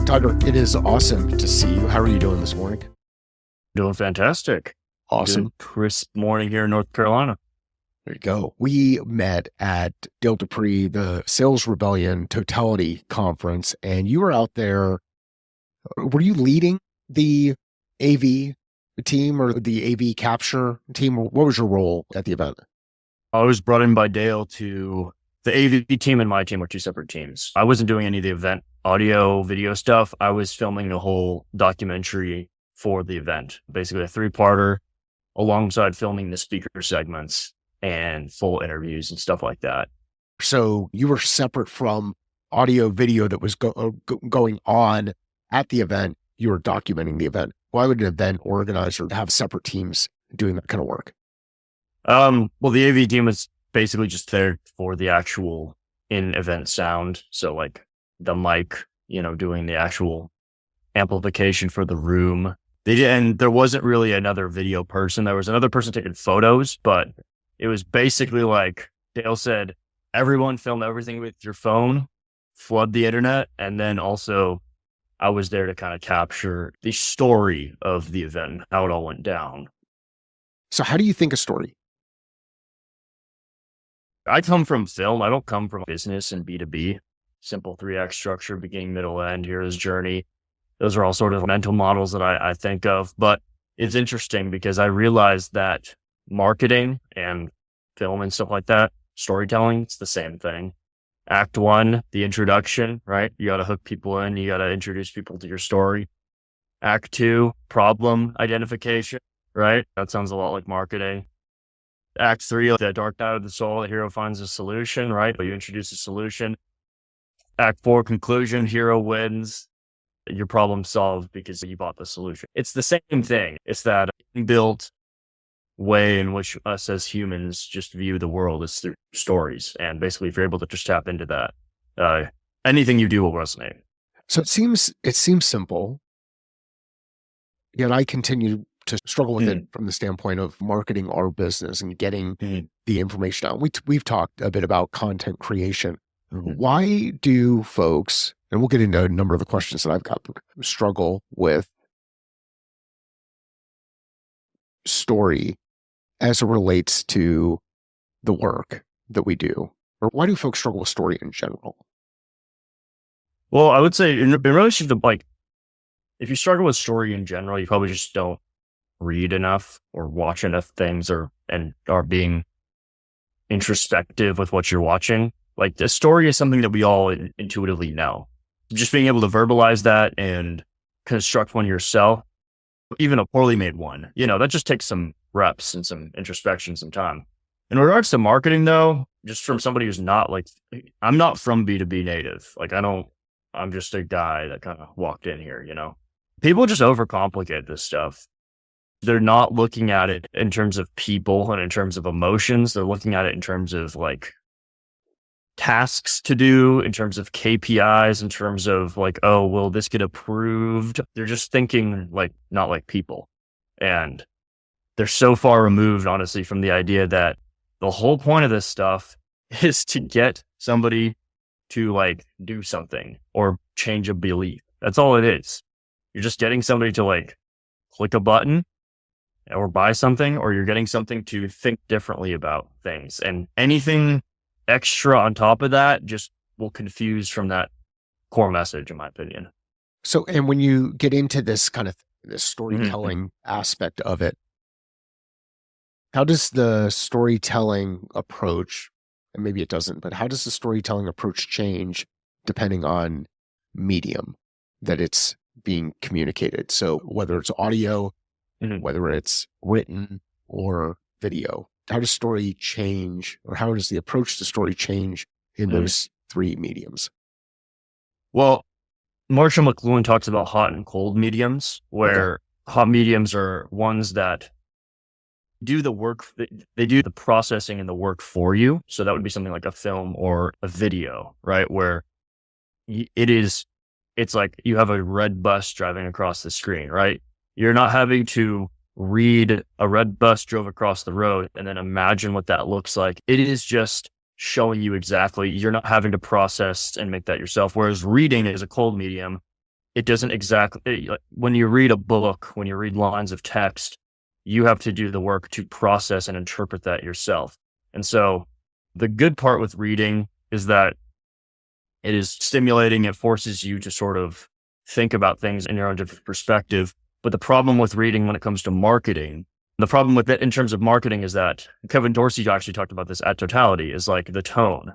Tyler, it is awesome to see you. How are you doing this morning? Doing fantastic. Awesome. Good crisp morning here in North Carolina. There you go. We met at Dale Dupree, the Sales Rebellion Totality Conference, and you were out there. Were you leading the AV team or the AV capture team? What was your role at the event? I was brought in by Dale to the AV team and my team were two separate teams. I wasn't doing any of the event audio, video stuff. I was filming the whole documentary for the event, basically a 3-parter alongside filming the speaker segments and full interviews and stuff like that. So you were separate from audio, video that was going on at the event. You were documenting the event. Why would an event organizer have separate teams doing that kind of work? Well, the AV team was basically just there for the actual in-event sound. So like the mic, doing the actual amplification for the room. And there wasn't really another video person. There was another person taking photos, but it was basically like Dale said, everyone film everything with your phone, flood the internet. And then also I was there to kind of capture the story of the event, how it all went down. So how do you think a story? I come from film. I don't come from business and B2B. Simple 3-act structure, beginning, middle, end, hero's journey. Those are all sort of mental models that I think of. But it's interesting because I realized that marketing and film and stuff like that, storytelling, it's the same thing. Act 1, the introduction, right? You got to hook people in. You got to introduce people to your story. Act 2, problem identification, right? That sounds a lot like marketing. Act 3, the dark night of the soul, the hero finds a solution, right? But you introduce a solution. Act 4, conclusion, hero wins. Your problem solved because you bought the solution. It's the same thing. It's that inbuilt way in which us as humans just view the world is through stories. And basically, if you're able to just tap into that, anything you do will resonate. So it seems simple, yet I continue to struggle with it from the standpoint of marketing our business and getting the information out. We've talked a bit about content creation. Why do folks, and we'll get into a number of the questions that I've got, struggle with story as it relates to the work that we do? Or why do folks struggle with story in general? Well, I would say in relation to if you struggle with story in general, you probably just don't read enough or watch enough things and are being introspective with what you're watching. Like the story is something that we all intuitively know. Just being able to verbalize that and construct one yourself, even a poorly made one, that just takes some reps and some introspection, some time. In regards to marketing though, just from somebody who's not I'm not from B2B native. I'm just a guy that kind of walked in here, People just overcomplicate this stuff. They're not looking at it in terms of people and in terms of emotions. They're looking at it in terms of tasks to do, in terms of KPIs, in terms of oh, will this get approved? They're just thinking not like people. And they're so far removed, honestly, from the idea that the whole point of this stuff is to get somebody to do something or change a belief. That's all it is. You're just getting somebody to click a button or buy something, or you're getting something to think differently about things. And anything extra on top of that just will confuse from that core message, in my opinion. So, and when you get into this kind of this storytelling aspect of it, how does the storytelling approach, and maybe it doesn't, but how does the storytelling approach change depending on medium that it's being communicated? So whether it's audio, whether it's written or video, how does story change, or how does the approach to story change in those 3 mediums? Well, Marshall McLuhan talks about hot and cold mediums, where hot mediums are ones that do the work, they do the processing and the work for you. So that would be something like a film or a video, right? Where it's like you have a red bus driving across the screen, right? You're not having to read a red bus drove across the road and then imagine what that looks like. It is just showing you exactly. You're not having to process and make that yourself. Whereas reading is a cold medium. it doesn't exactly, when you read a book, when you read lines of text, you have to do the work to process and interpret that yourself. And so the good part with reading is that it is stimulating. It forces you to sort of think about things in your own different perspective. But the problem with reading when it comes to marketing, the problem with it in terms of marketing is that Kevin Dorsey actually talked about this at Totality, is like the tone.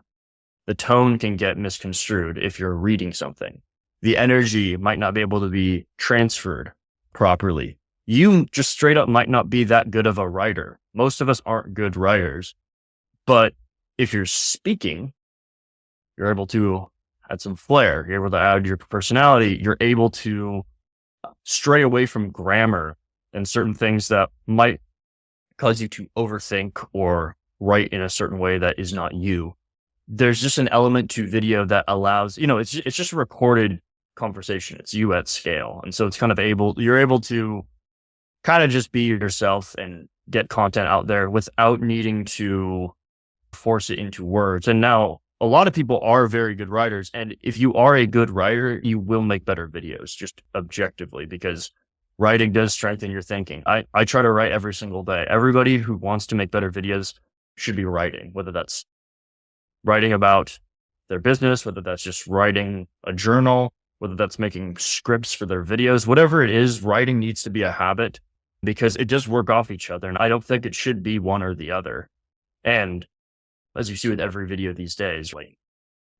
The tone can get misconstrued if you're reading something. The energy might not be able to be transferred properly. You just straight up might not be that good of a writer. Most of us aren't good writers. But if you're speaking, you're able to add some flair. You're able to add your personality. You're able to stray away from grammar and certain things that might cause you to overthink or write in a certain way that is not you. There's just an element to video that allows, it's just a recorded conversation. It's you at scale. And so it's kind of you're able to kind of just be yourself and get content out there without needing to force it into words. And now a lot of people are very good writers. And if you are a good writer, you will make better videos just objectively, because writing does strengthen your thinking. I try to write every single day. Everybody who wants to make better videos should be writing, whether that's writing about their business, whether that's just writing a journal, whether that's making scripts for their videos, whatever it is, writing needs to be a habit because it does work off each other. And I don't think it should be one or the other. And as you see with every video these days, like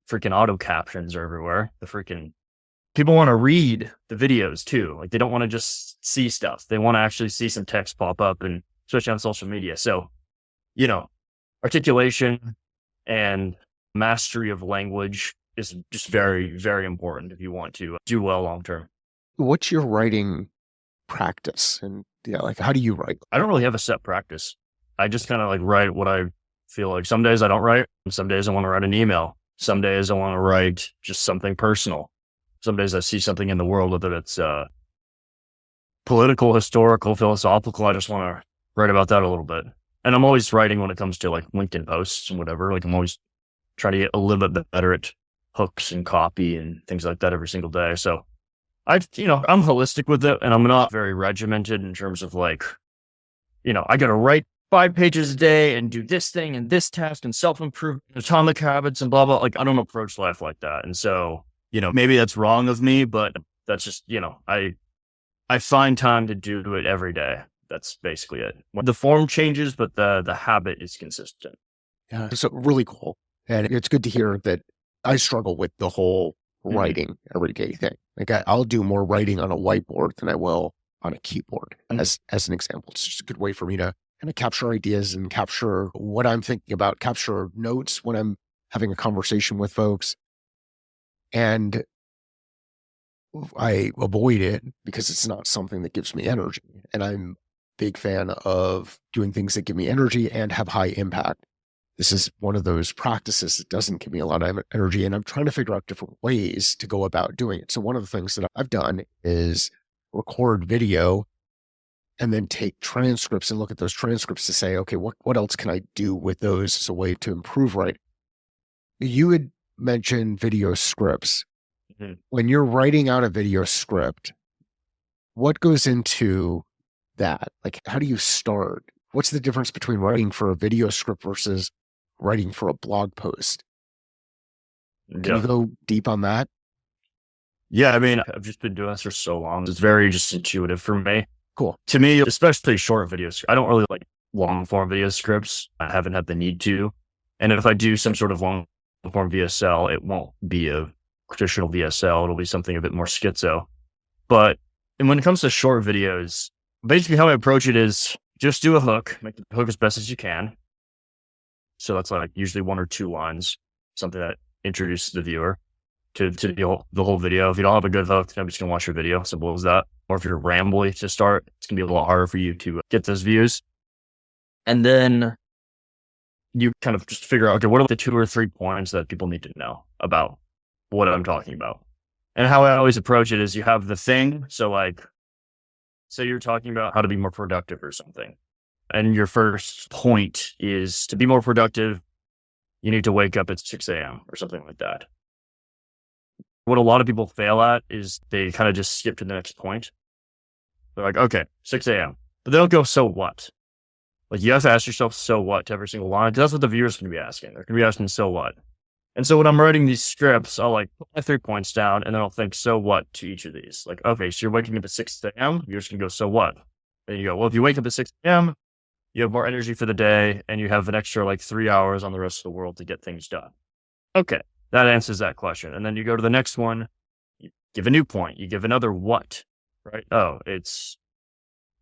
freaking auto captions are everywhere. People want to read the videos too. Like they don't want to just see stuff. They want to actually see some text pop up, and especially on social media. So, articulation and mastery of language is just very, very important if you want to do well long term. What's your writing practice? And how do you write? I don't really have a set practice. I just kind of like write what I feel like. Some days I don't write. Some days I want to write an email. Some days I want to write just something personal. Some days I see something in the world, whether it's political, historical, philosophical. I just want to write about that a little bit. And I'm always writing when it comes to like LinkedIn posts and whatever. Like I'm always trying to get a little bit better at hooks and copy and things like that every single day. So I'm holistic with it, and I'm not very regimented in terms of like, I got to write 5 pages a day and do this thing and this task and self-improvement, atomic habits and blah, blah. Like I don't approach life like that. And so, maybe that's wrong of me, but that's just, I find time to do it every day. That's basically it. The form changes, but the habit is consistent. Yeah. So really cool. And it's good to hear that. I struggle with the whole writing everyday thing. Like I'll do more writing on a whiteboard than I will on a keyboard as an example. It's just a good way for me to kind of capture ideas and capture what I'm thinking about, capture notes when I'm having a conversation with folks. And I avoid it because it's not something that gives me energy. And I'm a big fan of doing things that give me energy and have high impact. This is one of those practices that doesn't give me a lot of energy, and I'm trying to figure out different ways to go about doing it. So one of the things that I've done is record video and then take transcripts and look at those transcripts to say, okay, what else can I do with those as a way to improve writing? You had mentioned video scripts. Mm-hmm. When you're writing out a video script, what goes into that? Like, how do you start? What's the difference between writing for a video script versus writing for a blog post? Can you go deep on that? Yeah, I mean, I've just been doing this for so long. It's very just intuitive for me. Cool. To me, especially short videos. I don't really like long form video scripts. I haven't had the need to. And if I do some sort of long form VSL, it won't be a traditional VSL. It'll be something a bit more schizo. But when it comes to short videos, basically how I approach it is just do a hook, make the hook as best as you can. So that's like usually 1 or 2 lines, something that introduces the viewer to the whole video. If you don't have a good hook, nobody's going to watch your video. Simple as that. Or if you're rambly to start, it's going to be a lot harder for you to get those views. And then you kind of just figure out, okay, what are the 2 or 3 points that people need to know about what I'm talking about? And how I always approach it is you have the thing. So like, say you're talking about how to be more productive or something. And your first point is to be more productive, you need to wake up at 6 a.m. or something like that. What a lot of people fail at is they kind of just skip to the next point. They're like, okay, 6 a.m. But they don't go, so what? Like, you have to ask yourself, so what, to every single line. 'Cause that's what the viewers can be asking. They're going to be asking, so what? And so when I'm writing these scripts, I'll like put my 3 points down and then I'll think, so what, to each of these. Like, okay, so you're waking up at 6 a.m. You're just going to go, so what? And you go, well, if you wake up at 6 a.m., you have more energy for the day and you have an extra like 3 hours on the rest of the world to get things done. Okay, that answers that question. And then you go to the next one, you give a new point, you give another what, right? Oh, it's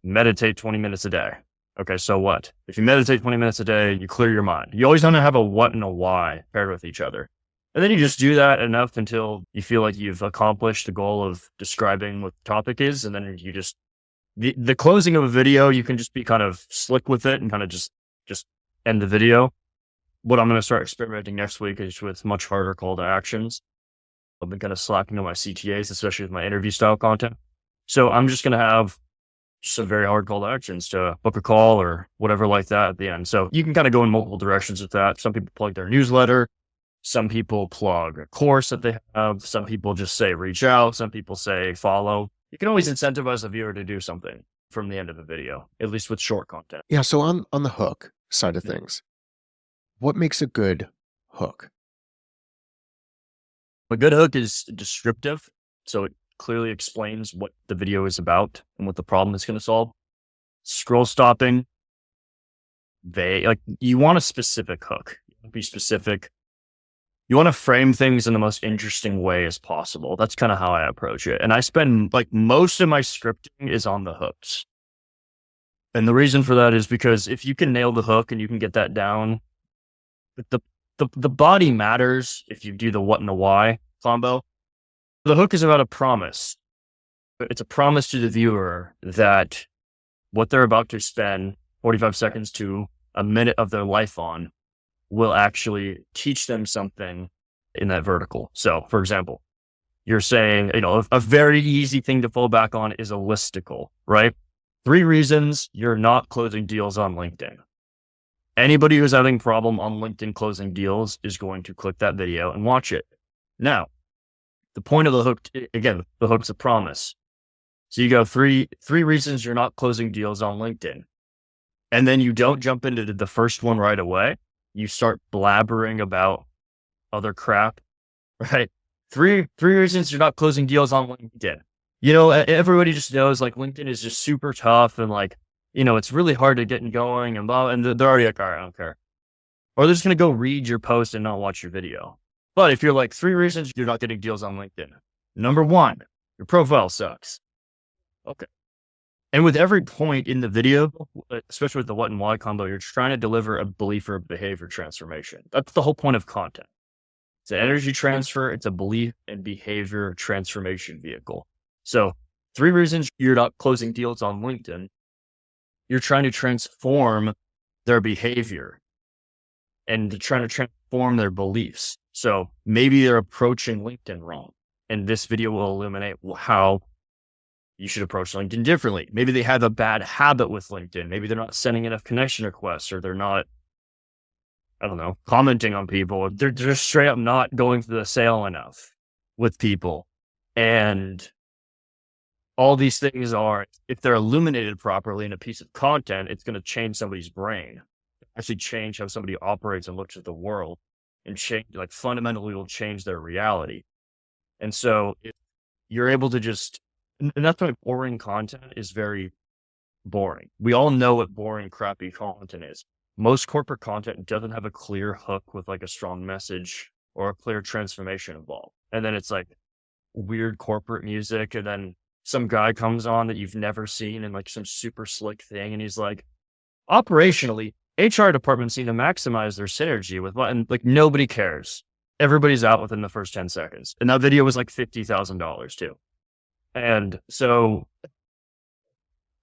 meditate 20 minutes a day. Okay, so what? If you meditate 20 minutes a day, you clear your mind. You always want to have a what and a why paired with each other. And then you just do that enough until you feel like you've accomplished the goal of describing what the topic is. And then you just, the closing of a video, you can just be kind of slick with it and kind of just end the video. What I'm going to start experimenting next week is with much harder call to actions. I've been kind of slacking on my CTAs, especially with my interview style content. So I'm just going to have some very hard call to actions to book a call or whatever like that at the end. So you can kind of go in multiple directions with that. Some people plug their newsletter. Some people plug a course that they have. Some people just say reach out. Some people say follow. You can always incentivize the viewer to do something from the end of the video, at least with short content. Yeah. So on the hook side of things, what makes a good hook? A good hook is descriptive. So it clearly explains what the video is about and what the problem it's going to solve. Scroll stopping, like you want a specific hook. Be specific. You want to frame things in the most interesting way as possible. That's kind of how I approach it. And I spend like most of my scripting is on the hooks. And the reason for that is because if you can nail the hook and you can get that down, the body matters if you do the what and the why combo. The hook is about a promise. It's a promise to the viewer that what they're about to spend 45 seconds to a minute of their life on will actually teach them something in that vertical. So, for example, you're saying, a very easy thing to fall back on is a listicle, right? 3 reasons you're not closing deals on LinkedIn. Anybody who's having a problem on LinkedIn closing deals is going to click that video and watch it. Now, the point of the hook, again, the hook's a promise. So you go 3 reasons you're not closing deals on LinkedIn. And then you don't jump into the first one right away. You start blabbering about other crap, right? 3 reasons you're not closing deals on LinkedIn. Everybody just knows like LinkedIn is just super tough and like, it's really hard to get going and blah, and they're already like, all right, I don't care. Or they're just going to go read your post and not watch your video. But if you're like 3 reasons you're not getting deals on LinkedIn. Number 1, your profile sucks. Okay. And with every point in the video, especially with the what and why combo, you're trying to deliver a belief or a behavior transformation. That's the whole point of content. It's an energy transfer. It's a belief and behavior transformation vehicle. So 3 reasons you're not closing deals on LinkedIn. You're trying to transform their behavior and trying to transform their beliefs. So maybe they're approaching LinkedIn wrong. And this video will illuminate how you should approach LinkedIn differently. Maybe they have a bad habit with LinkedIn. Maybe they're not sending enough connection requests, or they're not, commenting on people. They're just straight up not going through the sale enough with people. And all these things are, if they're illuminated properly in a piece of content, it's going to change somebody's brain, actually change how somebody operates and looks at the world, and change, like fundamentally will change their reality. And so if you're able to just, and that's why boring content is very boring. We all know what boring, crappy content is. Most corporate content doesn't have a clear hook with like a strong message or a clear transformation involved. And then it's like weird corporate music. And then some guy comes on that you've never seen and like some super slick thing. And he's like, operationally, HR departments need to maximize their synergy with what, and like nobody cares. Everybody's out within the first 10 seconds. And that video was like $50,000 too. And so,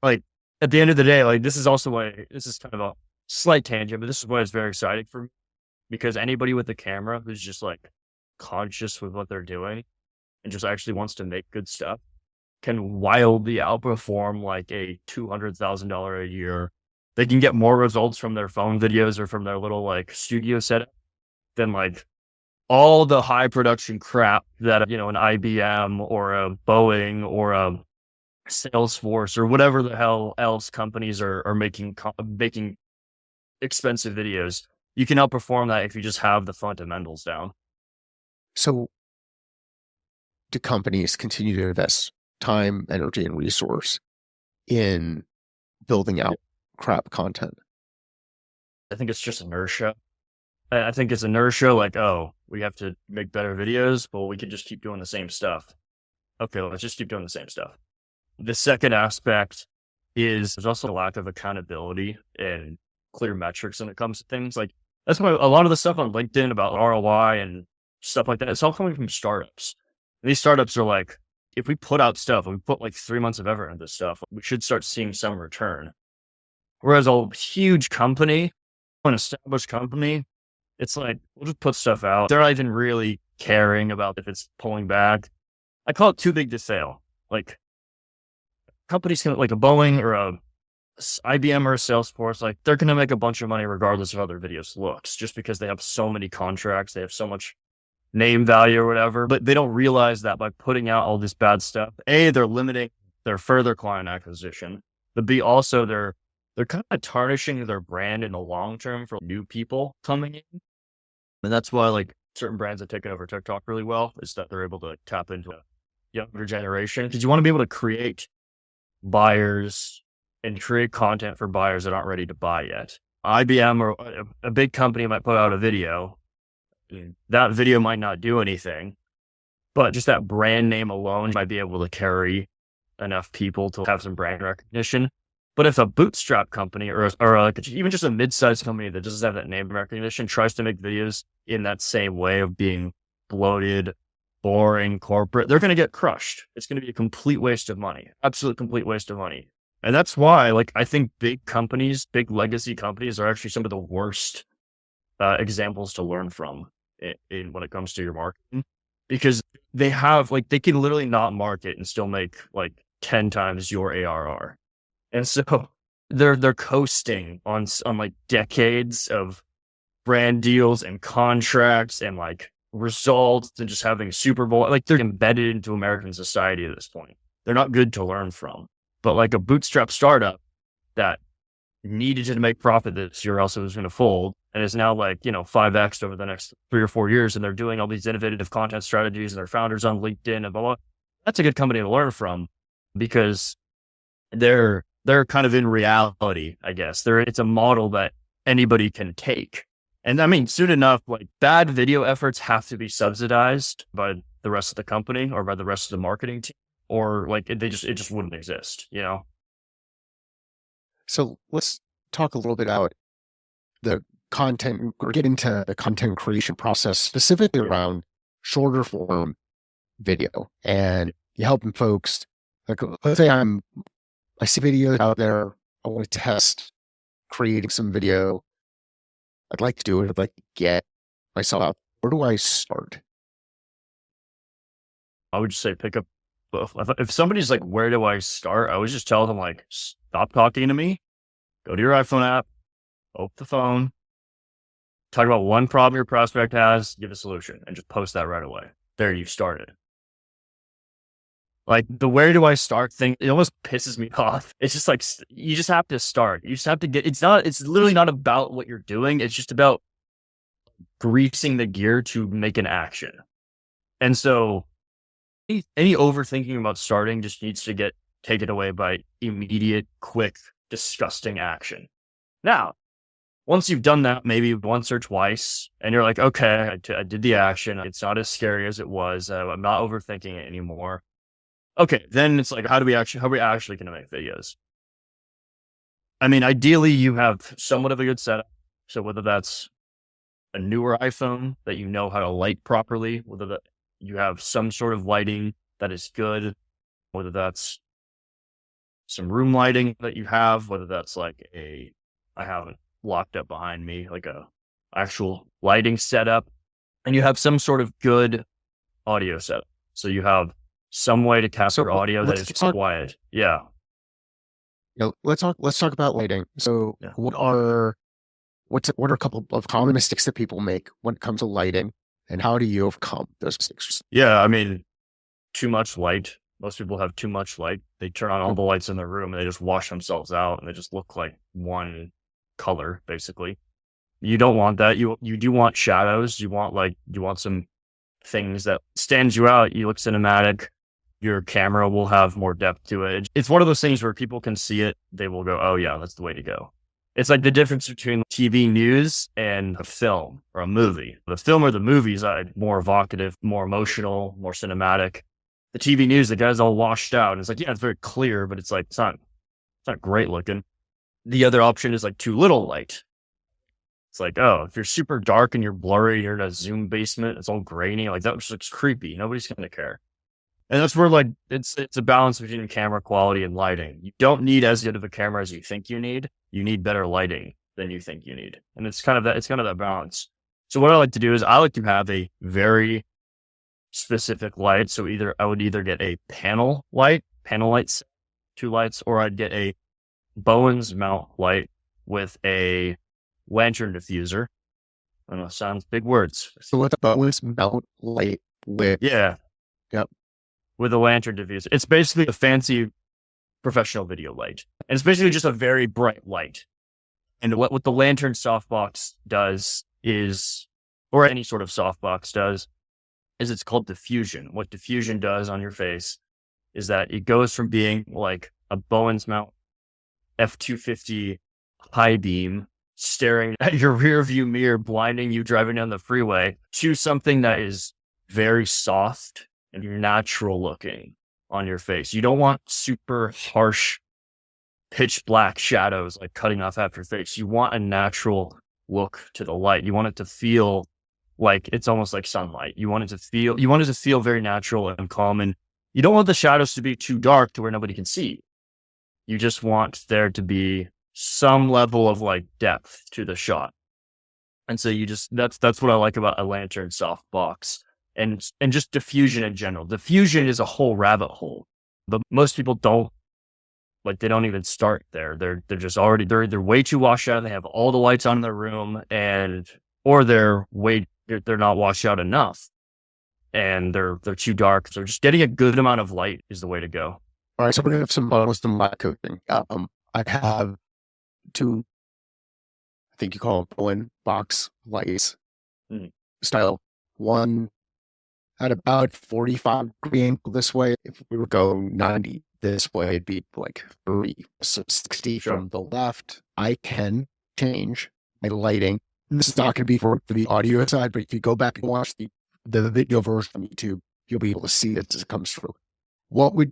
like, at the end of the day, like, this is also why, this is kind of a slight tangent, but this is why it's very exciting for me, because anybody with a camera who's just like conscious with what they're doing and just actually wants to make good stuff can wildly outperform like a $200,000 a year. They can get more results from their phone videos or from their little like studio setup than like all the high production crap that, an IBM or a Boeing or a Salesforce or whatever the hell else companies are making expensive videos. You can outperform that if you just have the fundamentals down. So do companies continue to invest time, energy, and resource in building out crap content? I think it's just inertia. I think it's inertia, like, oh, we have to make better videos, but we could just keep doing the same stuff. Okay, let's just keep doing the same stuff. The second aspect is there's also a lack of accountability and clear metrics when it comes to things. Like, that's why a lot of the stuff on LinkedIn about ROI and stuff like that, it's all coming from startups. And these startups are like, if we put out stuff, we put like 3 months of effort into this stuff, we should start seeing some return. Whereas a huge company, an established company, it's like, we'll just put stuff out. They're not even really caring about if it's pulling back. I call it too big to fail. Like, companies can, like a Boeing or a IBM or a Salesforce, like, they're going to make a bunch of money regardless of how their videos looks, just because they have so many contracts, they have so much name value or whatever. But they don't realize that by putting out all this bad stuff, A, they're limiting their further client acquisition, but B, also they're kind of tarnishing their brand in the long term for new people coming in. And that's why, like, certain brands have taken over TikTok really well, is that they're able to tap into a younger generation, because you want to be able to create buyers and create content for buyers that aren't ready to buy yet. IBM or a big company might put out a video. That video might not do anything, but just that brand name alone might be able to carry enough people to have some brand recognition. But if a bootstrap company or like even just a mid-sized company that doesn't have that name recognition tries to make videos in that same way of being bloated, boring, corporate, they're going to get crushed. It's going to be a complete waste of money, absolute complete waste of money. And that's why, like, I think big companies, big legacy companies are actually some of the worst examples to learn from in when it comes to your marketing, because they have, like, they can literally not market and still make like 10 times your ARR. And so they're coasting on like decades of brand deals and contracts and like results and just having Super Bowl. Like, they're embedded into American society at this point. They're not good to learn from. But like a bootstrap startup that needed to make profit this year, else it was going to fold, and is now like, 5x over the next 3 or 4 years, and they're doing all these innovative content strategies and their founders on LinkedIn and blah, blah. That's a good company to learn from, because they're kind of in reality, I guess. It's a model that anybody can take. And I mean, soon enough, like, bad video efforts have to be subsidized by the rest of the company or by the rest of the marketing team, or like it just wouldn't exist, So let's talk a little bit about the content, or get into the content creation process, specifically around shorter form video. And you helping folks, like, let's say I see videos out there, I want to test creating some video. I'd like to do it. I'd like to get myself out. Where do I start? I would just say pick up. If somebody's like, where do I start? I would just tell them, like, stop talking to me, go to your iPhone app, open the phone, talk about one problem your prospect has, give a solution, and just post that right away. There, you've started. Like, the where do I start thing, it almost pisses me off. It's just like, you just have to start. You just have to it's literally not about what you're doing. It's just about greasing the gear to make an action. And so any overthinking about starting just needs to get taken away by immediate, quick, disgusting action. Now, once you've done that, maybe once or twice, and you're like, okay, I did the action. It's not as scary as it was. I'm not overthinking it anymore. Okay, then it's like, how are we actually going to make videos? I mean, ideally, you have somewhat of a good setup. So whether that's a newer iPhone that you know how to light properly, whether that you have some sort of lighting that is good, whether that's some room lighting that you have, whether that's like I have it locked up behind me, like a actual lighting setup, and you have some sort of good audio setup. So you have some way to capture audio that is quiet. Yeah. Let's talk about lighting. So what are a couple of common mistakes that people make when it comes to lighting? And how do you overcome those mistakes? Yeah, I mean, too much light. Most people have too much light. They turn on all the lights in their room and they just wash themselves out and they just look like one color, basically. You don't want that. You do want shadows. You want some things that stands you out. You look cinematic. Your camera will have more depth to it. It's one of those things where people can see it. They will go, oh yeah, that's the way to go. It's like the difference between TV news and a film or a movie. The film or the movie is more evocative, more emotional, more cinematic. The TV news, the guy's all washed out. And it's like, yeah, it's very clear, but it's like, it's not great looking. The other option is like too little light. It's like, oh, if you're super dark and you're blurry, you're in a Zoom basement, it's all grainy. Like that just looks creepy. Nobody's going to care. And that's where like, it's a balance between camera quality and lighting. You don't need as good of a camera as you think you need. You need better lighting than you think you need. And it's kind of that balance. So what I like to do is I like to have a very specific light. So I would either get a panel lights, 2 lights, or I'd get a Bowens mount light with a lantern diffuser. I don't know, sounds big words. So what the Bowens mount light with? Yeah. Yep. With a lantern diffuser. It's basically a fancy professional video light. And it's basically just a very bright light. And what the lantern softbox does is, or any sort of softbox does, is it's called diffusion. What diffusion does on your face is that it goes from being like a Bowens mount F-250 high beam staring at your rear view mirror, blinding you driving down the freeway, to something that is very soft and natural looking on your face. You don't want super harsh pitch black shadows like cutting off half your face. You want a natural look to the light. You want it to feel like it's almost like sunlight. You want it to feel very natural and calm. And you don't want the shadows to be too dark to where nobody can see. You just want there to be some level of like depth to the shot. And so that's what I like about a lantern softbox and just diffusion in general. Diffusion is a whole rabbit hole, but most people they don't even start there. They're just already, they're either way too washed out. They have all the lights on in their room or they're not washed out enough and they're too dark. So just getting a good amount of light is the way to go. All right. So we're going to have some wisdom light coaching. I have 2, I think you call them Bowen box lights style. One at about 45 degree angle this way. If we were going 90 this way, it'd be like 30. So 60 from the left. I can change my lighting. And this is not going to be for the audio side, but if you go back and watch the video version on YouTube, you'll be able to see it as it comes through.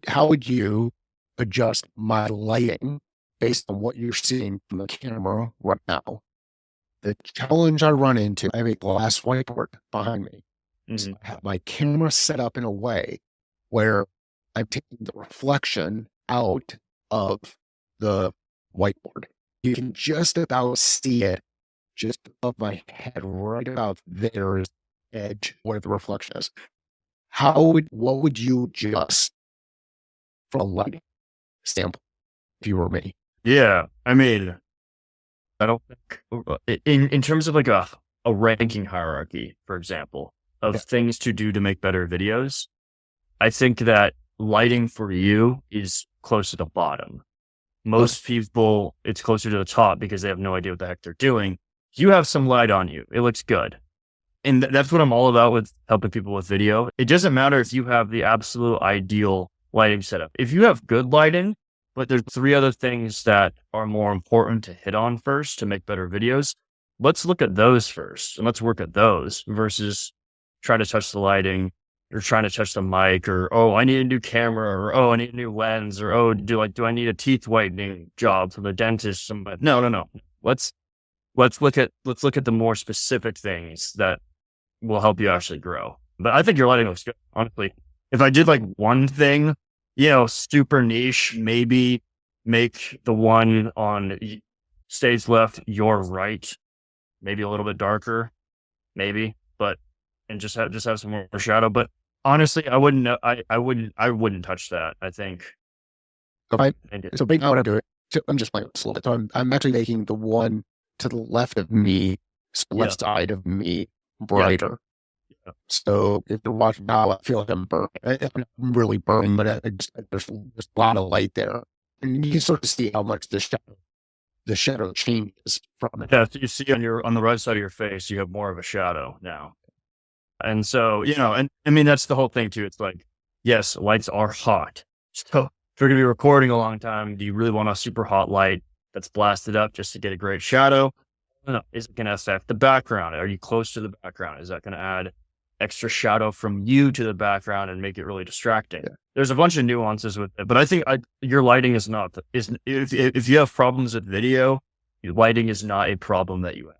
How would you adjust my lighting based on what you're seeing from the camera right now? The challenge I run into, I have a glass whiteboard behind me. So I have my camera set up in a way where I'm taking the reflection out of the whiteboard. You can just about see it just above my head, right about there's the edge where the reflection is. What would you adjust from a lighting standpoint if you were me? Yeah. I mean, I don't think in terms of like a ranking hierarchy, for example, of things to do to make better videos, I think that lighting for you is close to the bottom. Most people, it's closer to the top because they have no idea what the heck they're doing. You have some light on you. It looks good. And that's what I'm all about with helping people with video. It doesn't matter if you have the absolute ideal lighting setup. If you have good lighting, but there's 3 other things that are more important to hit on first to make better videos, let's look at those first and let's work at those versus trying to touch the lighting or trying to touch the mic or, oh, I need a new camera or, oh, I need a new lens or, oh, do I need a teeth whitening job from the dentist? No. Let's look at the more specific things that will help you actually grow. But I think your lighting looks good, honestly. If I did like one thing, super niche, maybe make the one on stage left, your right, maybe a little bit darker, maybe, and just have some more shadow. But honestly, I wouldn't touch that. I think. So big what I'm doing. I'm just playing with a little bit. So I'm actually making the one to the left of me, left side of me, brighter. So if you're watching now, I feel like I'm burning. I'm not really burning, but there's a lot of light there, and you can sort of see how much the shadow changes from it. Yeah, so you see on the right side of your face, you have more of a shadow now. And so, and I mean, that's the whole thing too. It's like, yes, lights are hot. So if you're going to be recording a long time, do you really want a super hot light that's blasted up just to get a great shadow? No. Is it going to affect the background? Are you close to the background? Is that going to add extra shadow from you to the background and make it really distracting? Yeah. There's a bunch of nuances with it, but I think your lighting is not, if you have problems with video, your lighting is not a problem that you have.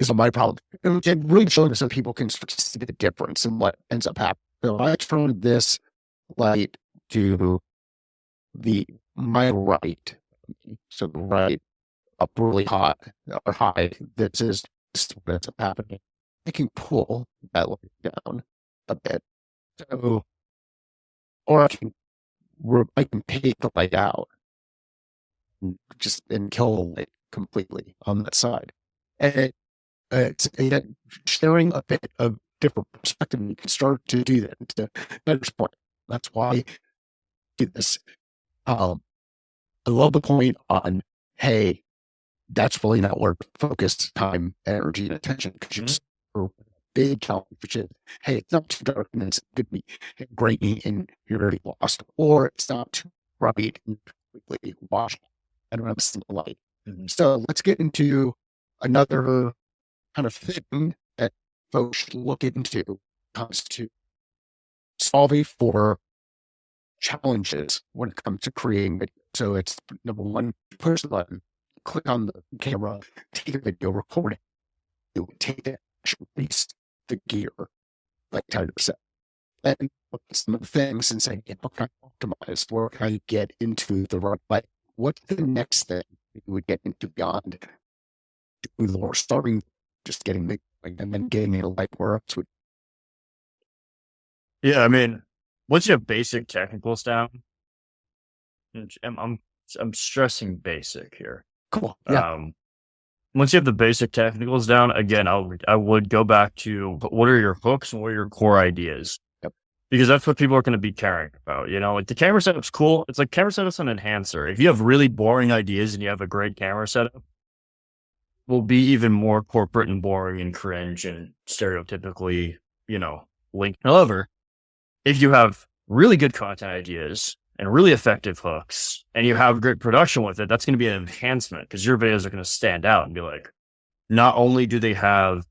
Is my problem. And really showing so people can start to see the difference in what ends up happening. So if I turn this light to my right, so the right up really hot or high, this is what ends up happening. I can pull that light down a bit. So, or I can take the light out and kill the light completely on that side. And it's sharing a bit of different perspective. You can start to do that to better point. That's why I do this. I love the point on, hey, that's really not where focus, time, energy, and attention, because you just a big challenge, which is, hey, it's not too dark and it's going to be grainy and you're already lost, or it's not too bright and completely washed. I don't have a single light. So let's get into another kind of thing that folks should look into comes to solving for challenges when it comes to creating video. So it's number one, push the button, click on the camera, take a video, record it, you take the action, release the gear, like 10%. And look at some of the things and say, yeah, what can I optimize? Where can I get into the right way? What's the next thing you would get into beyond doing the more starting, just getting the, and then getting it like where else would. Yeah, I mean, once you have basic technicals down, and I'm stressing basic here. Cool. Yeah. Once you have the basic technicals down, again, I would go back to what are your hooks and what are your core ideas? Yep. Because that's what people are going to be caring about. Like the camera setup's cool. It's like camera setup's an enhancer. If you have really boring ideas and you have a great camera setup, will be even more corporate and boring and cringe and stereotypically, linked. However, if you have really good content ideas and really effective hooks and you have great production with it, that's going to be an enhancement because your videos are going to stand out and be like, not only do they have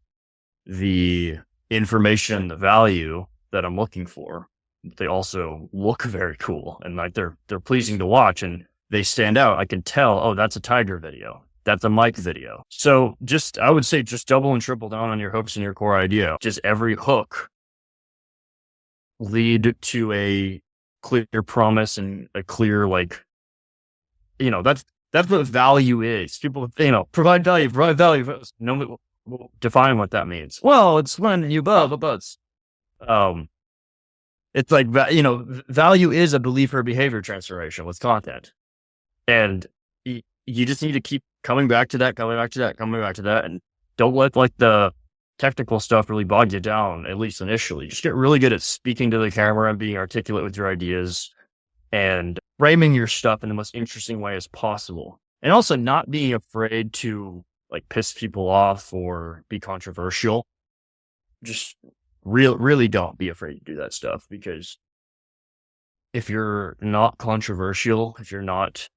the information, the value that I'm looking for, they also look very cool and like they're pleasing to watch and they stand out. I can tell, oh, that's a Tiger video. That's a Mike video. So I would say just double and triple down on your hooks and your core idea. Just every hook lead to a clear promise and a clear, that's what value is. People, provide value. No, we'll define what that means. Well, it's when you it's like, value is a belief or behavior transformation with content. And you just need to keep coming back to that, and don't let the technical stuff really bog you down, at least initially. Just get really good at speaking to the camera and being articulate with your ideas and framing your stuff in the most interesting way as possible. And also not being afraid to piss people off or be controversial. Just really don't be afraid to do that stuff, because if you're not controversial, if you're not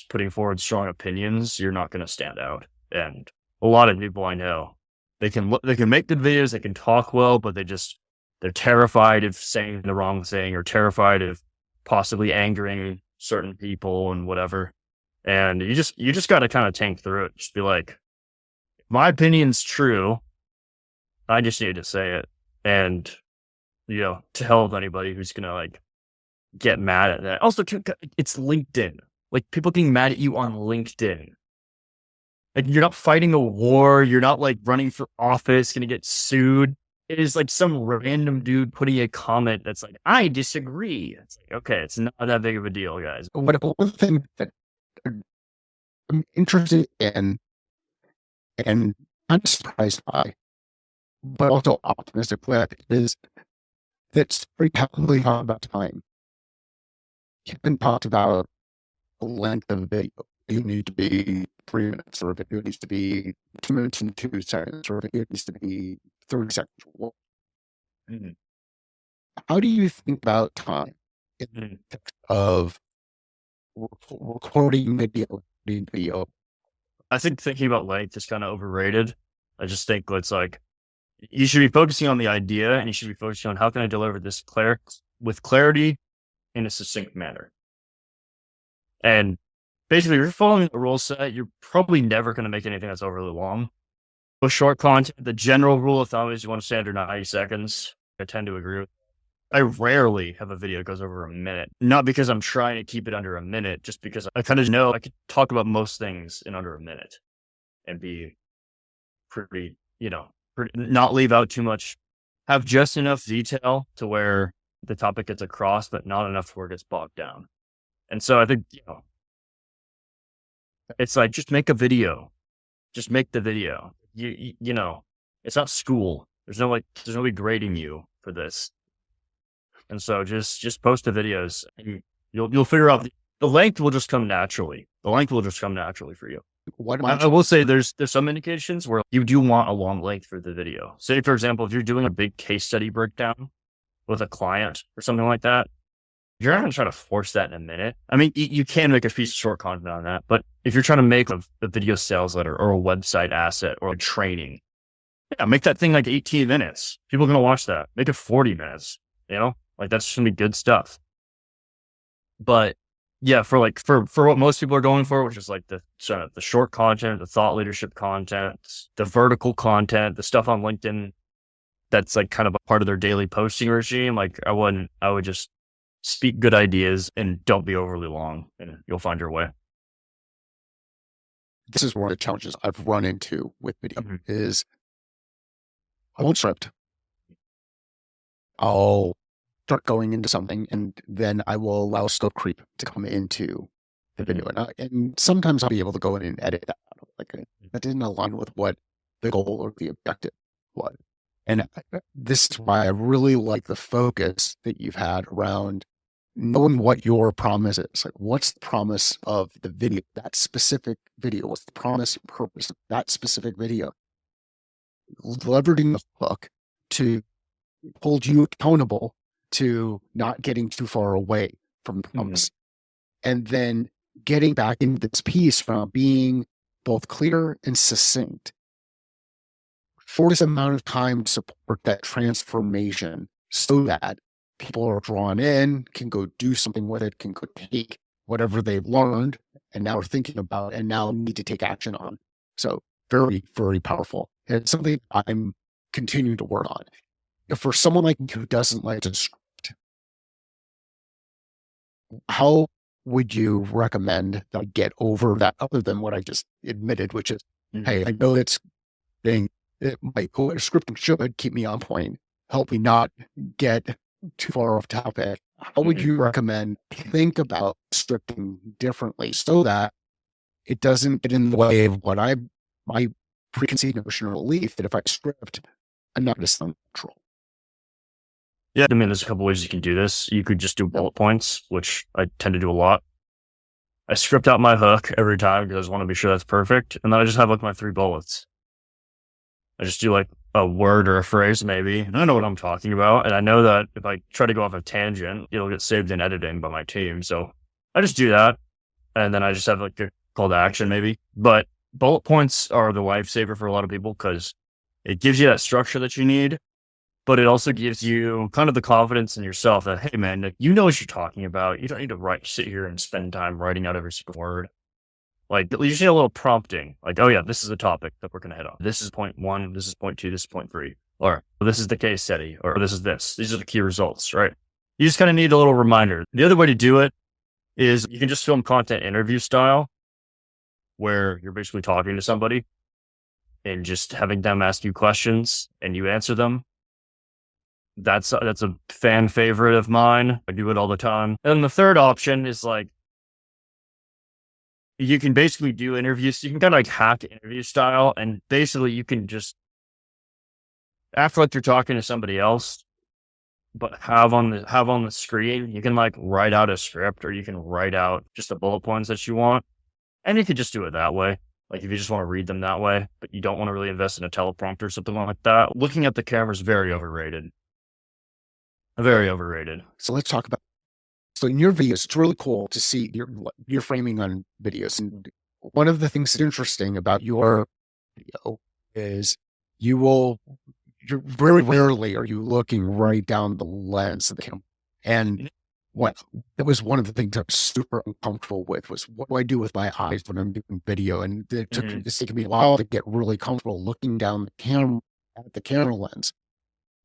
putting forward strong opinions, you're not going to stand out. And a lot of people I know, they can make good videos, they can talk well, but they're terrified of saying the wrong thing or terrified of possibly angering certain people and whatever. And you just got to kind of tank through it. Just be like, my opinion's true. I just need to say it. And, to hell with anybody who's going to get mad at that. Also, it's LinkedIn. People getting mad at you on LinkedIn. You're not fighting a war. You're not running for office, going to get sued. It is some random dude putting a comment that's I disagree. It's okay, it's not that big of a deal, guys. One thing that I'm interested in and I'm surprised by but also optimistic with is that storytelling talk about time. Kevin talked about the length of a video. You need to be 3 minutes, or a video needs to be 2 minutes and 2 seconds, or a video needs to be 30 seconds. Well, Mhm. how do you think about time in the Mhm. context of recording video? I think thinking about length is kind of overrated. I just think it's like you should be focusing on the idea and you should be focusing on how can I deliver this with clarity in a succinct manner. And basically, if you're following the rule set, you're probably never going to make anything that's overly long. With short content, the general rule of thumb is you want to stay under 90 seconds. I tend to agree with. I rarely have a video that goes over a minute. Not because I'm trying to keep it under a minute, just because I kind of know I could talk about most things in under a minute and be pretty, not leave out too much, have just enough detail to where the topic gets across, but not enough to where it gets bogged down. And so I think, it's like, just make a video. Just make the video. It's not school. There's nobody grading you for this. And so just post the videos and you'll figure out the length will just come naturally. The length will just come naturally for you. What am I will say there's some indications where you do want a long length for the video. Say, for example, if you're doing a big case study breakdown with a client or something like that, you're not going to try to force that in a minute. I mean, you can make a piece of short content on that, but if you're trying to make a video sales letter or a website asset or a training, yeah, make that thing like 18 minutes. People are going to watch that. Make it 40 minutes, like that's going to be good stuff. But yeah, for what most people are going for, which is like the short content, the thought leadership content, the vertical content, the stuff on LinkedIn that's like kind of a part of their daily posting regime. Like I would just speak good ideas and don't be overly long and you'll find your way. This is one of the challenges I've run into with video is I won't script. I'll start going into something and then I will allow scope creep to come into the video. And sometimes I'll be able to go in and edit that out. Like that didn't align with what the goal or the objective was. And this is why I really like the focus that you've had around knowing what your promise is. Like, what's the promise of the video, that specific video? What's the promise and purpose of that specific video? Leveraging the hook to hold you accountable to not getting too far away from the promise. And then getting back into this piece from being both clear and succinct for this amount of time to support that transformation so that people are drawn in, can go do something with it, can go take whatever they've learned and now are thinking about and now need to take action on. So very, very powerful. It's something I'm continuing to work on. For someone like me who doesn't like to script, how would you recommend that I get over that other than what I just admitted, which is, hey, I know it's being scripting should keep me on point, help me not get too far off topic. How would you recommend think about scripting differently so that it doesn't get in the way of what my preconceived notion or belief that if I script, I'm not going to sound natural? Yeah, I mean, there's a couple ways you can do this. You could just do bullet points, which I tend to do a lot. I script out my hook every time because I just want to be sure that's perfect. And then I just have like my 3 bullets. I just do like a word or a phrase maybe, and I know what I'm talking about. And I know that if I try to go off a tangent, it'll get saved in editing by my team. So I just do that. And then I just have like a call to action maybe. But bullet points are the lifesaver for a lot of people because it gives you that structure that you need, but it also gives you kind of the confidence in yourself that, hey man, you know what you're talking about. You don't need to sit here and spend time writing out every single word. Like, you just need a little prompting. Like, oh yeah, this is a topic that we're going to hit on. This is point 1. This is point 2. This is point 3. Or this is the case study. Or this is this. These are the key results, right? You just kind of need a little reminder. The other way to do it is you can just film content interview style where you're basically talking to somebody and just having them ask you questions and you answer them. That's a fan favorite of mine. I do it all the time. And the third option is like, you can basically do interviews. You can kind of like hack interview style. And basically you can just after like you're talking to somebody else, but have on the screen, you can like write out a script or you can write out just the bullet points that you want. And you could just do it that way. Like if you just want to read them that way, but you don't want to really invest in a teleprompter or something like that. Looking at the camera is very overrated. Very overrated. So let's talk about, so in your videos, it's really cool to see your framing on videos. And one of the things that's interesting about your video is you're very rarely are you looking right down the lens of the camera. And that was one of the things I'm super uncomfortable with was what do I do with my eyes when I'm doing video? And it's taken me a while to get really comfortable looking down the camera at the camera lens.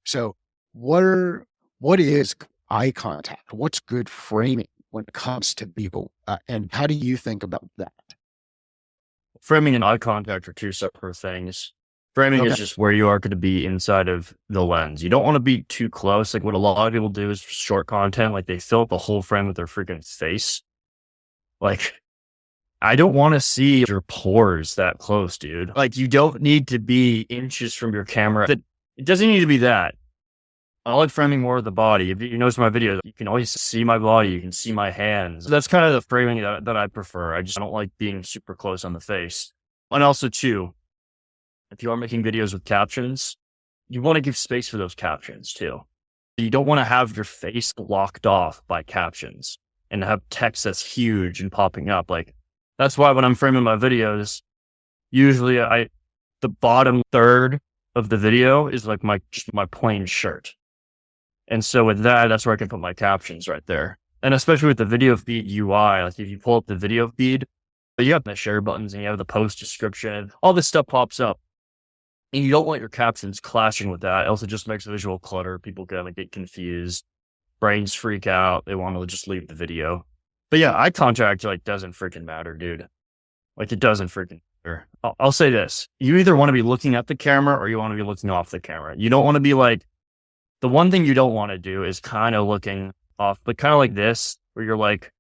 So what is eye contact? What's good framing when it comes to people? And how do you think about that? Framing and eye contact are two separate things. Framing is just where you are going to be inside of the lens. You don't want to be too close. Like what a lot of people do is short content. Like they fill up the whole frame with their freaking face. Like I don't want to see your pores that close, dude. Like you don't need to be inches from your camera. It doesn't need to be that. I like framing more of the body. If you notice my videos, you can always see my body. You can see my hands. That's kind of the framing that I prefer. I don't like being super close on the face. And also too, if you are making videos with captions, you want to give space for those captions too. You don't want to have your face blocked off by captions and have text that's huge and popping up. Like that's why when I'm framing my videos, usually the bottom third of the video is like just my plain shirt. And so with that, that's where I can put my captions right there. And especially with the video feed UI, like if you pull up the video feed, you have the share buttons and you have the post description, all this stuff pops up. And you don't want your captions clashing with that. Else it just makes visual clutter. People kind of get confused. Brains freak out. They want to just leave the video. But yeah, eye contact like doesn't freaking matter, dude. Like it doesn't freaking matter. I'll say this. You either want to be looking at the camera or you want to be looking off the camera. You don't want to be like, the one thing you don't want to do is kind of looking off, but kind of like this, where you're like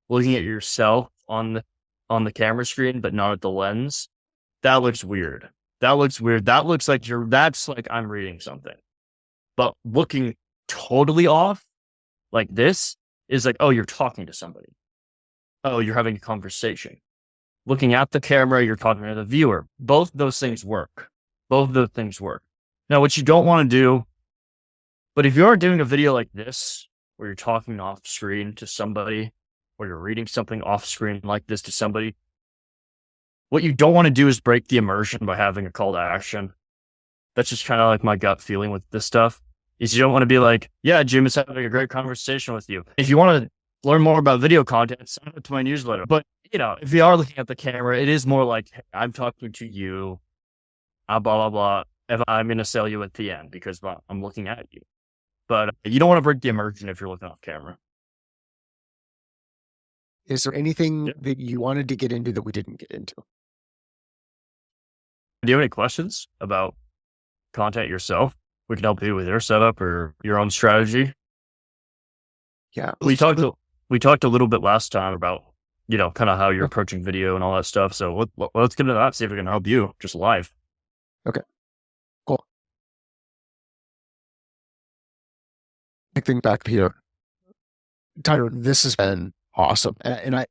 looking at yourself on the camera screen, but not at the lens. That looks weird. That looks weird. That looks like that's like I'm reading something. But looking totally off like this is like, oh, you're talking to somebody. Oh, you're having a conversation. Looking at the camera, you're talking to the viewer. Both those things work. Both those things work. Now, what you don't want to do, but if you are doing a video like this, where you're talking off screen to somebody, or you're reading something off screen like this to somebody, what you don't want to do is break the immersion by having a call to action. That's just kind of like my gut feeling with this stuff, is you don't want to be like, yeah, Jim is having a great conversation with you. If you want to learn more about video content, sign up to my newsletter. But, if you are looking at the camera, it is more like, hey, I'm talking to you, blah, blah, blah. If I'm going to sell you at the end because I'm looking at you. But you don't want to break the immersion if you're looking off camera. Is there anything that you wanted to get into that we didn't get into? Do you have any questions about content yourself? We can help you with your setup or your own strategy. Yeah. We talked a little bit last time about, kind of how you're approaching video and all that stuff. So let's get into that, see if we can help you just live. Okay. Cool. I think back here, Tyler, this has been awesome. And I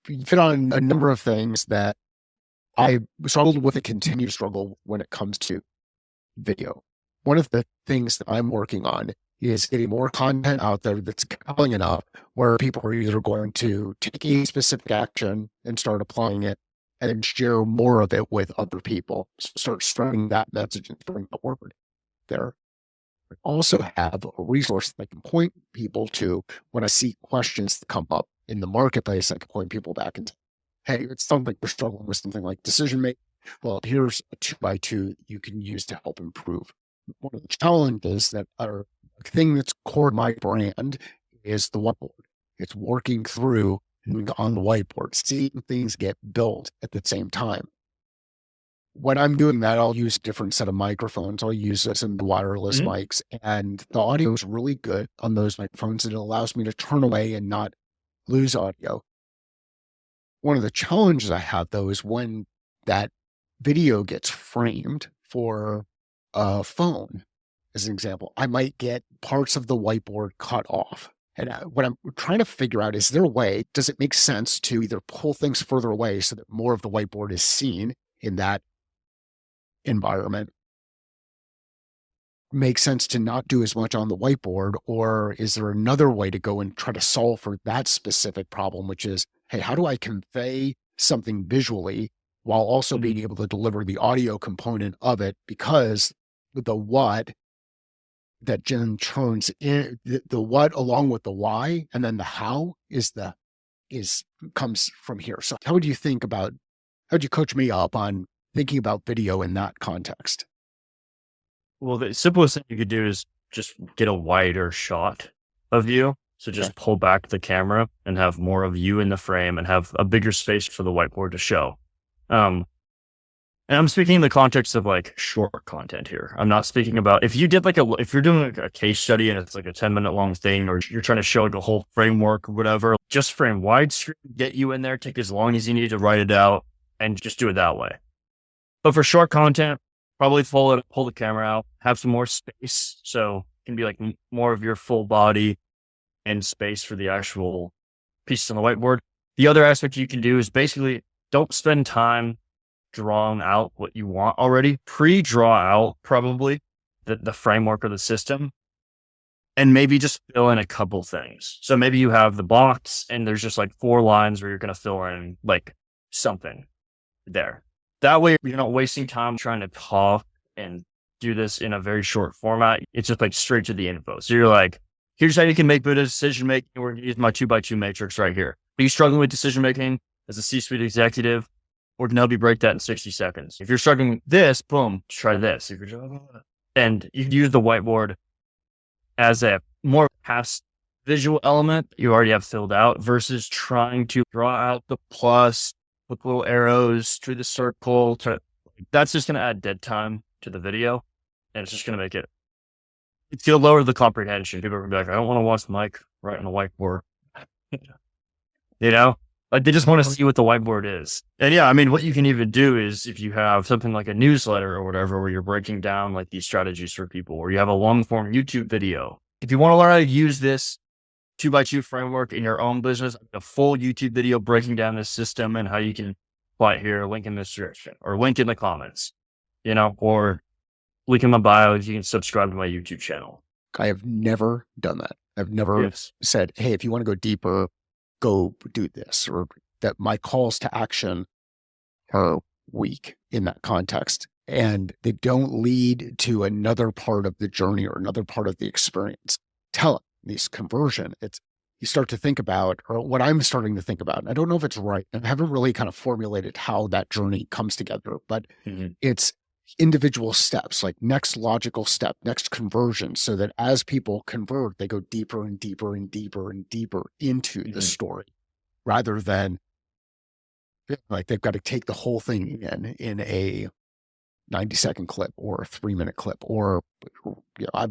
fit on a number of things that I struggled with and continue to struggle when it comes to video. One of the things that I'm working on is getting more content out there that's compelling enough where people are either going to take a specific action and start applying it and then share more of it with other people. Start spreading that message and spreading the word there. I also have a resource that I can point people to when I see questions that come up in the marketplace. I can point people back and say, hey, it's something like you're struggling with something like decision making. Well, here's a 2x2 you can use to help improve. One of the challenges that are a thing that's core to my brand is the whiteboard. It's working through on the whiteboard, seeing things get built at the same time. When I'm doing that, I'll use a different set of microphones. I'll use some wireless mics, and the audio is really good on those microphones. And it allows me to turn away and not lose audio. One of the challenges I have, though, is when that video gets framed for a phone, as an example, I might get parts of the whiteboard cut off. And what I'm trying to figure out is there a way, does it make sense to either pull things further away so that more of the whiteboard is seen in that environment? Make sense to not do as much on the whiteboard, or is there another way to go and try to solve for that specific problem, which is, hey, how do I convey something visually while also being able to deliver the audio component of it? Because the what that then turns in the what along with the why, and then the how is comes from here. So how would you think about, how would you coach me up on thinking about video in that context? Well, the simplest thing you could do is just get a wider shot of you. So Okay. just pull back the camera and have more of you in the frame and have a bigger space for the whiteboard to show. Um, and I'm speaking in the context of like short content here. I'm not speaking about if you did like if you're doing like a case study and it's like a 10-minute long thing, or you're trying to show like a whole framework or whatever, just frame widescreen, get you in there, take as long as you need to write it out and just do it that way. But for short content, probably pull the camera out, have some more space. So it can be like more of your full body and space for the actual pieces on the whiteboard. The other aspect you can do is basically don't spend time drawing out what you want already. Pre-draw out probably the framework or the system, and maybe just fill in a couple things. So maybe you have the box and there's just like 4 lines where you're going to fill in like something there. That way you're not wasting time trying to talk and do this in a very short format. It's just like straight to the info. So you're like, here's how you can make better decision making. We're going to use my 2x2 matrix right here. Are you struggling with decision making as a C-suite executive? Or can help you break that in 60 seconds. If you're struggling with this, boom, try this. If you're, and you can use the whiteboard as a more past visual element you already have filled out versus trying to draw out the plus with little arrows through the circle. That's just going to add dead time to the video. And it's just going to make it's going to lower the comprehension. People are going to be like, I don't want to watch Mike write on a whiteboard. You know? Like they just want to see what the whiteboard is. And yeah, I mean, what you can even do is if you have something like a newsletter or whatever, where you're breaking down like these strategies for people, or you have a long form YouTube video. If you want to learn how to use this 2x2 framework in your own business, a full YouTube video breaking down this system and how you can apply it here, link in the description or link in the comments, or link in my bio if you can subscribe to my YouTube channel. I have never done that. I've never said, hey, if you want to go deeper, go do this, or that my calls to action are weak in that context. And they don't lead to another part of the journey or another part of the experience. These conversion, you start to think about, or what I'm starting to think about, and I don't know if it's right. I haven't really kind of formulated how that journey comes together, but it's individual steps, like next logical step, next conversion, so that as people convert, they go deeper and deeper and deeper and deeper into the story, rather than like they've got to take the whole thing in a 90-second clip or a 3-minute clip, or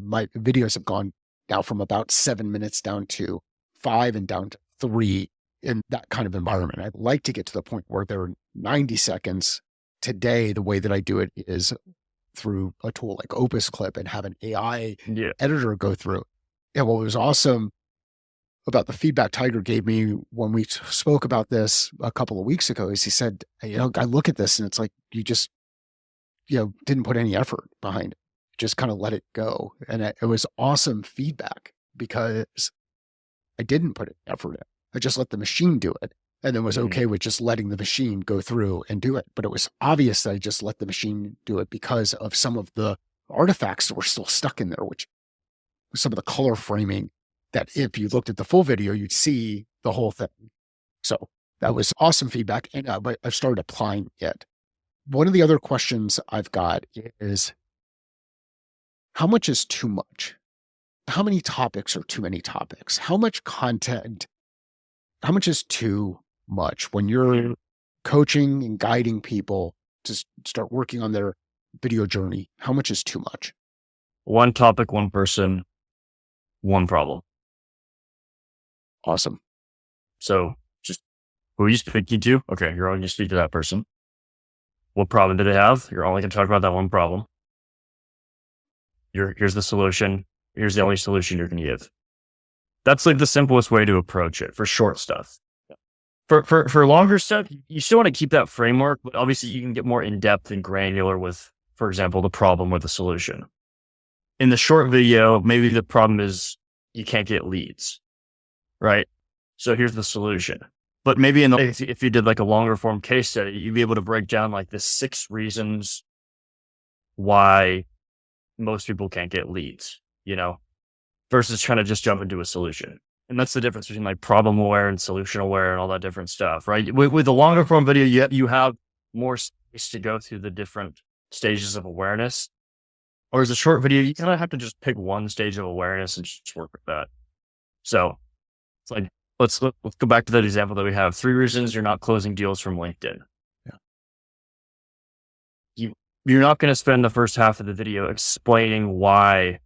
my videos have gone now from about 7 minutes down to 5 and down to 3 in that kind of environment. I'd like to get to the point where they're 90 seconds. Today, the way that I do it is through a tool like Opus Clip and have an AI editor go through. And what was awesome about the feedback Tiger gave me when we spoke about this a couple of weeks ago is he said, I look at this and it's like, you just, didn't put any effort behind it. Just kind of let it go. And it was awesome feedback because I didn't put effort in. I just let the machine do it. And then was okay with just letting the machine go through and do it. But it was obvious that I just let the machine do it because of some of the artifacts that were still stuck in there, which was some of the color framing that if you looked at the full video, you'd see the whole thing. So that was awesome feedback. And I've started applying it. One of the other questions I've got is, how much is too much? How many topics are too many topics? How much content? How much is too much when you're coaching and guiding people to start working on their video journey? How much is too much? One topic, one person, one problem. Awesome. So just who are you speaking to? Okay, you're only going to speak to that person. What problem did they have? You're only going to talk about that one problem. Here's the solution. Here's the only solution you're going to give. That's like the simplest way to approach it for short stuff. For longer stuff, you still want to keep that framework, but obviously you can get more in depth and granular with, for example, the problem or the solution. In the short video, maybe the problem is you can't get leads, right? So here's the solution. But maybe if you did like a longer form case study, you'd be able to break down like the 6 reasons why most people can't get leads, versus trying to just jump into a solution. And that's the difference between like problem aware and solution aware and all that different stuff, right? With the longer form video, you have more space to go through the different stages of awareness. Or as a short video, you kind of have to just pick one stage of awareness and just work with that. So it's like, let's go back to that example that we have. 3 reasons you're not closing deals from LinkedIn. Yeah. You're not going to spend the first half of the video explaining why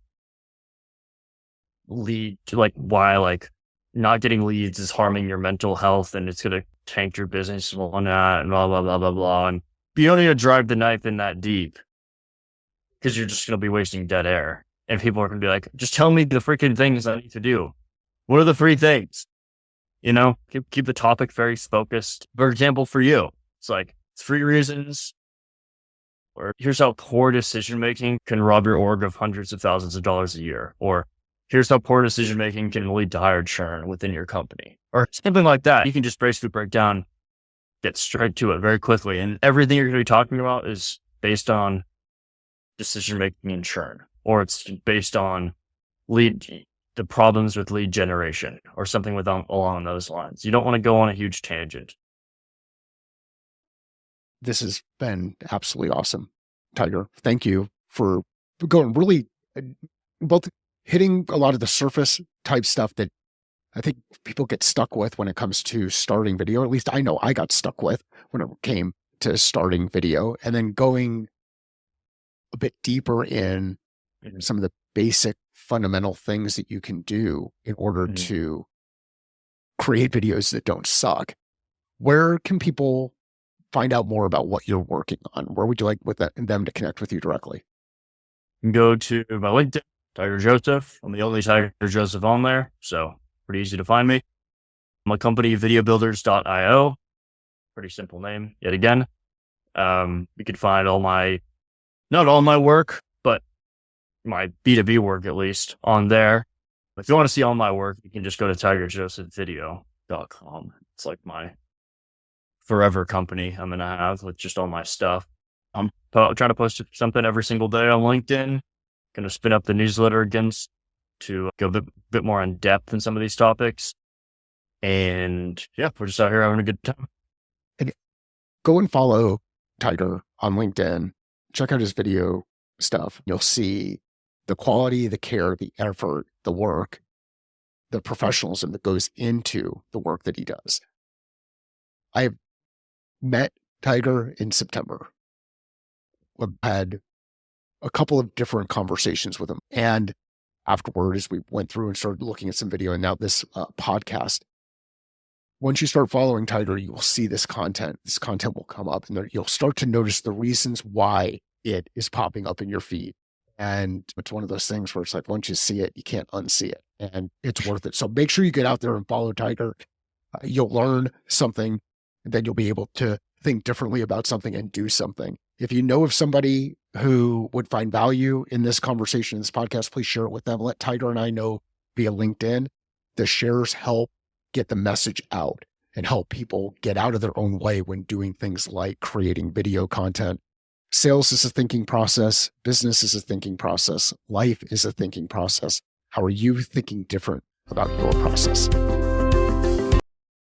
not getting leads is harming your mental health and it's going to tank your business and all that and blah, blah, blah, blah, blah. And you don't need to drive the knife in that deep because you're just going to be wasting dead air. And people are going to be like, just tell me the freaking things I need to do. What are the 3 things? Keep the topic very focused. For example, for you, it's like 3 reasons, or here's how poor decision-making can rob your org of hundreds of thousands of dollars a year, or here's how poor decision-making can lead to higher churn within your company, or something like that. You can just basically break down, get straight to it very quickly. And everything you're going to be talking about is based on decision-making and churn, or it's based on the problems with lead generation or something along those lines. You don't want to go on a huge tangent. This has been absolutely awesome, Tiger. Thank you for going really both hitting a lot of the surface type stuff that I think people get stuck with when it comes to starting video. At least I know I got stuck with when it came to starting video, and then going a bit deeper in some of the basic fundamental things that you can do in order to create videos that don't suck. Where can people find out more about what you're working on? Where would you like them to connect with you directly? Go to my LinkedIn, Tiger Joseph. I'm the only Tiger Joseph on there, so pretty easy to find me. My company, videobuilders.io. Pretty simple name, yet again. You can find not all my work, but my B2B work at least on there. If you want to see all my work, you can just go to tigerjosephvideo.com. It's like my forever company I'm going to have with just all my stuff. I'm trying to post something every single day on LinkedIn. Going to spin up the newsletter again to go a bit more in depth in some of these topics. And yeah, we're just out here having a good time. And go and follow Tiger on LinkedIn. Check out his video stuff. You'll see the quality, the care, the effort, the work, the professionalism that goes into the work that he does. I met Tiger in September. I've had a couple of different conversations with him. And afterward, as we went through and started looking at some video and now this podcast, once you start following Tiger, you will see this content. This content will come up and you'll start to notice the reasons why it is popping up in your feed. And it's one of those things where it's like, once you see it, you can't unsee it, and it's worth it. So make sure you get out there and follow Tiger. You'll learn something, and then you'll be able to think differently about something and do something. If you know of somebody who would find value in this conversation, in this podcast, please share it with them. Let Tiger and I know via LinkedIn. The shares help get the message out and help people get out of their own way when doing things like creating video content. Sales is a thinking process. Business is a thinking process. Life is a thinking process. How are you thinking different about your process?